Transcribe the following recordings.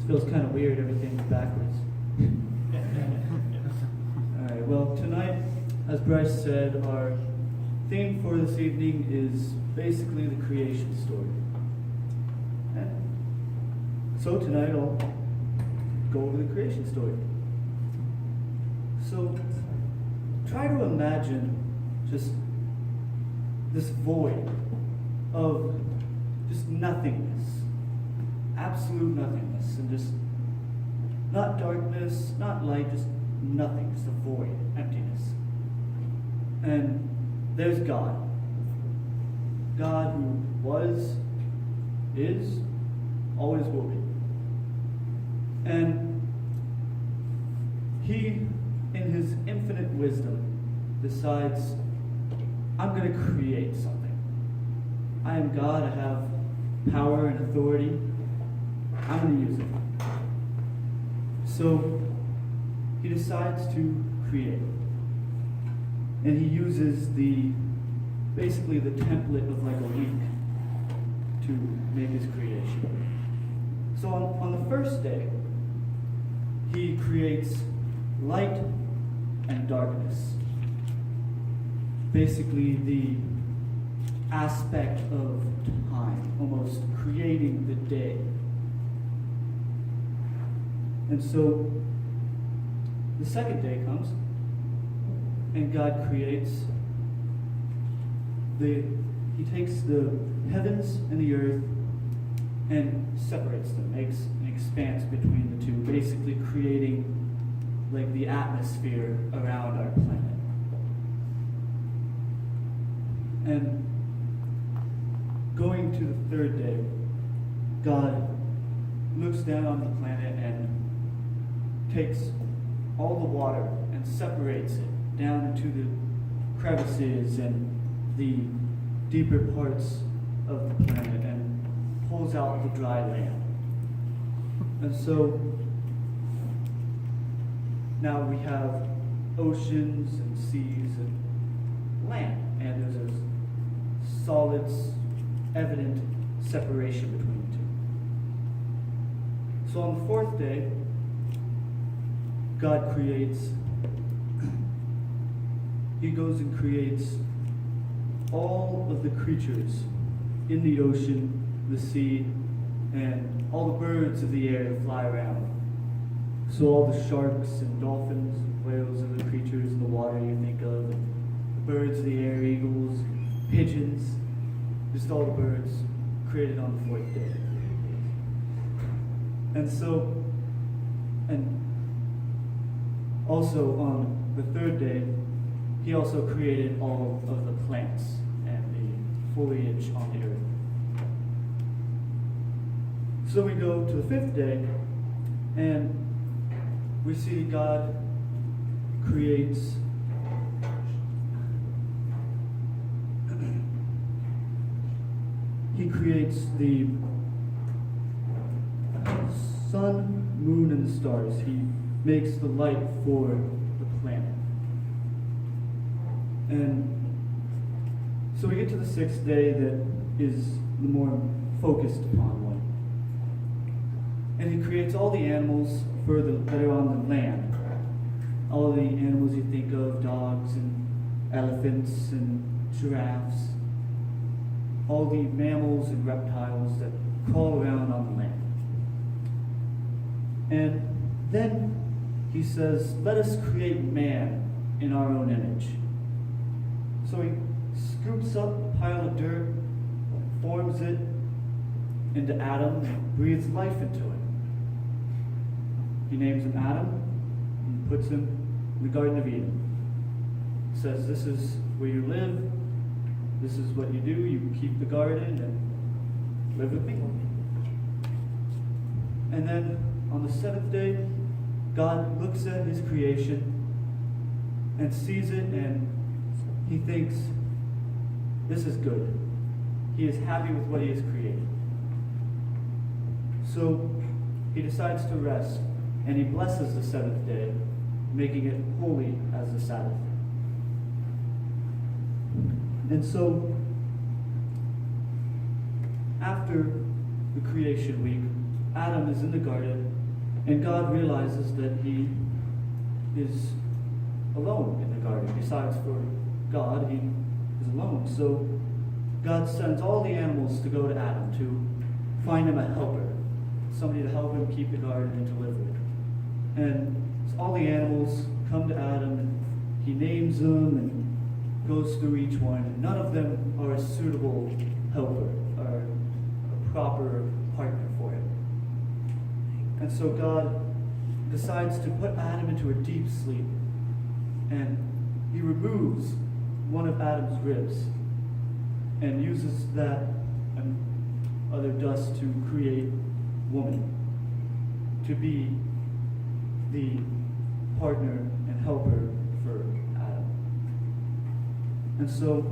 feels kind of weird, everything's backwards. Alright, well, tonight, as Bryce said, our theme for this evening is basically the creation story. And so tonight I'll go over the creation story. So, try to imagine just this void of just nothingness, absolute nothingness, and just not darkness, not light, just nothing, just a void, emptiness. And there's God. God who was, is, always will be. And He, in His infinite wisdom, decides, I'm going to create something. I am God, I have power and authority. I'm going to use it. So He decides to create. And He uses basically the template of like a week to make His creation. So on the first day, He creates light and darkness. Basically the aspect of time, almost creating the day. And so the second day comes, and God creates He takes the heavens and the earth and separates them, makes an expanse between the two, basically creating like the atmosphere around our planet. And going to the third day, God looks down on the planet and takes all the water and separates it down into the crevices and the deeper parts of the planet and pulls out the dry land. And so now we have oceans and seas and land, and there's a solid, evident separation between the two. So on the fourth day, God creates, He goes and creates all of the creatures in the ocean, the sea, and all the birds of the air that fly around. So all the sharks and dolphins and whales and the creatures in the water you think of, the birds of the air, eagles, pigeons, just all the birds created on the fourth day. And so, and also on the third day, He also created all of the plants and the foliage on the earth. So we go to the fifth day, and we see God creates He creates the sun, moon, and the stars. He makes the light for the planet. And so we get to the sixth day that is the more focused upon one. And He creates all the animals that are on the land. All the animals you think of, dogs and elephants and giraffes. All the mammals and reptiles that crawl around on the land. And then He says, let us create man in our own image. So He scoops up a pile of dirt, forms it into Adam, and breathes life into it. He names him Adam and puts him in the Garden of Eden. Says, this is where you live, this is what you do, you keep the garden and live with me. And then on the seventh day, God looks at His creation and sees it, and He thinks, this is good. He is happy with what He has created. So He decides to rest, and He blesses the seventh day, making it holy as the Sabbath. And so, after the creation week, Adam is in the garden, and God realizes that he is alone in the garden. Besides for God, he is alone. So God sends all the animals to go to Adam to find him a helper, somebody to help him keep the garden and to live with. And so all the animals come to Adam, and he names them and goes through each one. And none of them are a suitable helper, or a proper partner for him. And so God decides to put Adam into a deep sleep, and he removes one of Adam's ribs and uses that and other dust to create woman, to be the partner and helper for Adam. And so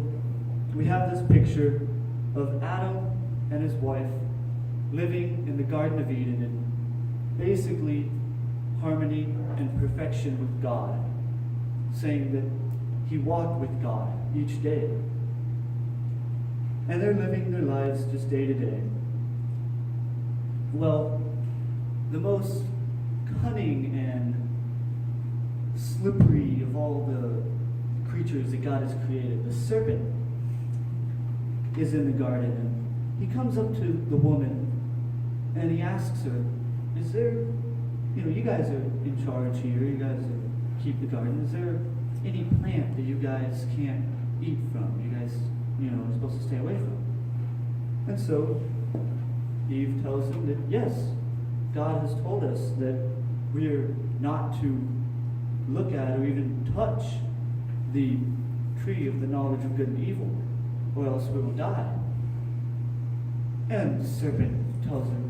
we have this picture of Adam and his wife living in the Garden of Eden in basically harmony and perfection with God, saying that he walked with God each day. And they're living their lives just day to day. Well, the most cunning and slippery of all the creatures that God has created, the serpent, is in the garden. And he comes up to the woman and he asks her, is there, you guys are in charge here, you guys keep the garden, is there any plant that you guys can't eat from, you guys, are supposed to stay away from? And so Eve tells him that yes, God has told us that we're not to look at or even touch the tree of the knowledge of good and evil, or else we will die. And the serpent tells him,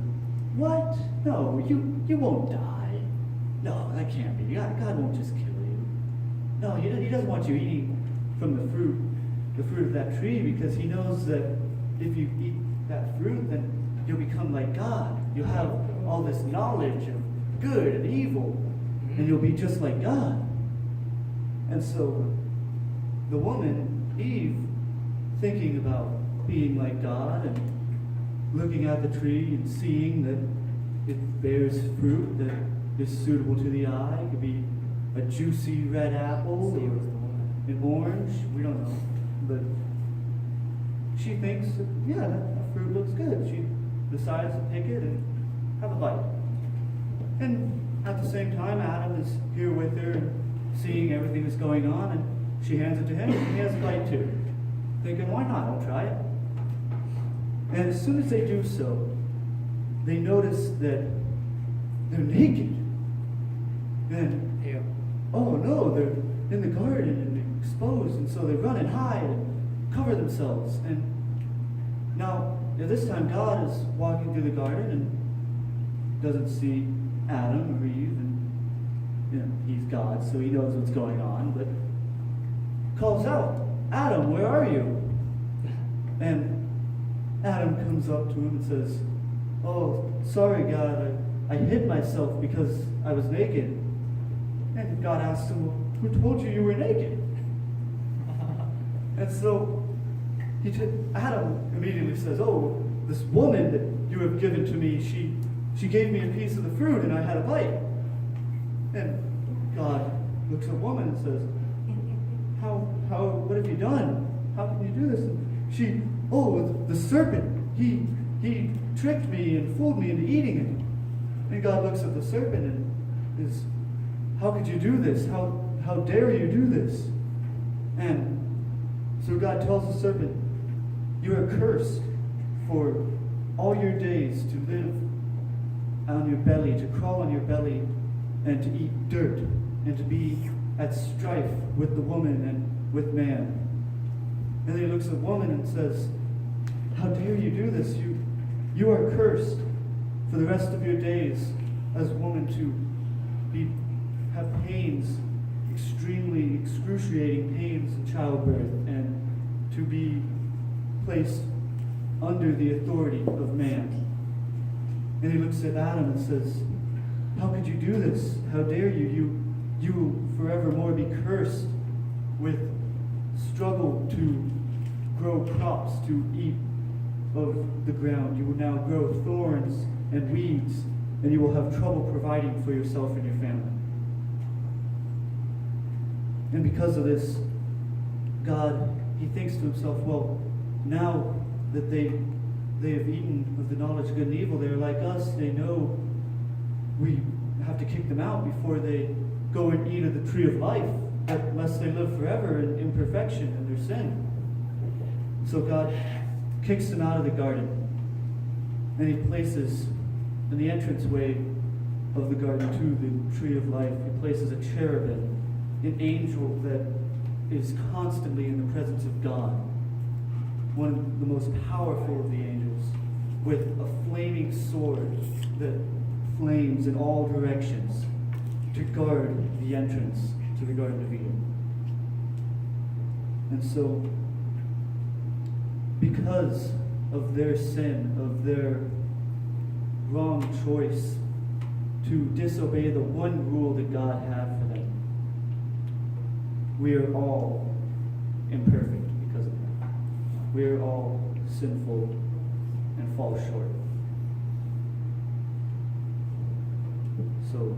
what? No, you won't die. No, that can't be. God won't just kill you. No, he doesn't want you eating from the fruit of that tree, because he knows that if you eat that fruit, then you'll become like God. You'll have all this knowledge of good and evil, and you'll be just like God. And so the woman, Eve, thinking about being like God and looking at the tree and seeing that it bears fruit that is suitable to the eye. It could be a juicy red apple or an orange, we don't know. But she thinks, that fruit looks good. She decides to pick it and have a bite. And at the same time, Adam is here with her and seeing everything that's going on, and she hands it to him, and he has a bite too. Thinking, why not? I'll try it. And as soon as they do so, they notice that they're naked. And, oh no, they're in the garden and exposed, and so they run and hide and cover themselves. And now, at this time, God is walking through the garden and doesn't see Adam or Eve, and he's God, so he knows what's going on, but calls out, Adam, where are you? And Adam comes up to him and says, oh, sorry, God, I hid myself because I was naked. And God asks him, well, who told you were naked? And so Adam immediately says, oh, this woman that you have given to me, she gave me a piece of the fruit and I had a bite. And God looks at the woman and says, what have you done? How can you do this? And the serpent, he tricked me and fooled me into eating it. And God looks at the serpent and is, how could you do this? How dare you do this? And so God tells the serpent, you are cursed for all your days to live on your belly, to crawl on your belly, and to eat dirt, and to be at strife with the woman and with man. And then he looks at the woman and says, how dare you do this? You are cursed for the rest of your days as a woman to have pains, extremely excruciating pains in childbirth, and to be placed under the authority of man. And he looks at Adam and says, how could you do this? How dare you? You will forevermore be cursed with struggle to grow crops to eat of the ground. You will now grow thorns and weeds needs, and you will have trouble providing for yourself and your family. And because of this, God, he thinks to himself, well, now that they have eaten of the knowledge of good and evil, they're like us, they know we have to kick them out before they go and eat of the tree of life, lest they live forever in imperfection and their sin. So God kicks them out of the garden, and he places in the entranceway of the garden to the tree of life, he places a cherubim, an angel that is constantly in the presence of God, one of the most powerful of the angels, with a flaming sword that flames in all directions to guard the entrance to the Garden of Eden. And so, because of their sin, of their wrong choice to disobey the one rule that God had for them, we are all imperfect because of that. We are all sinful and fall short. So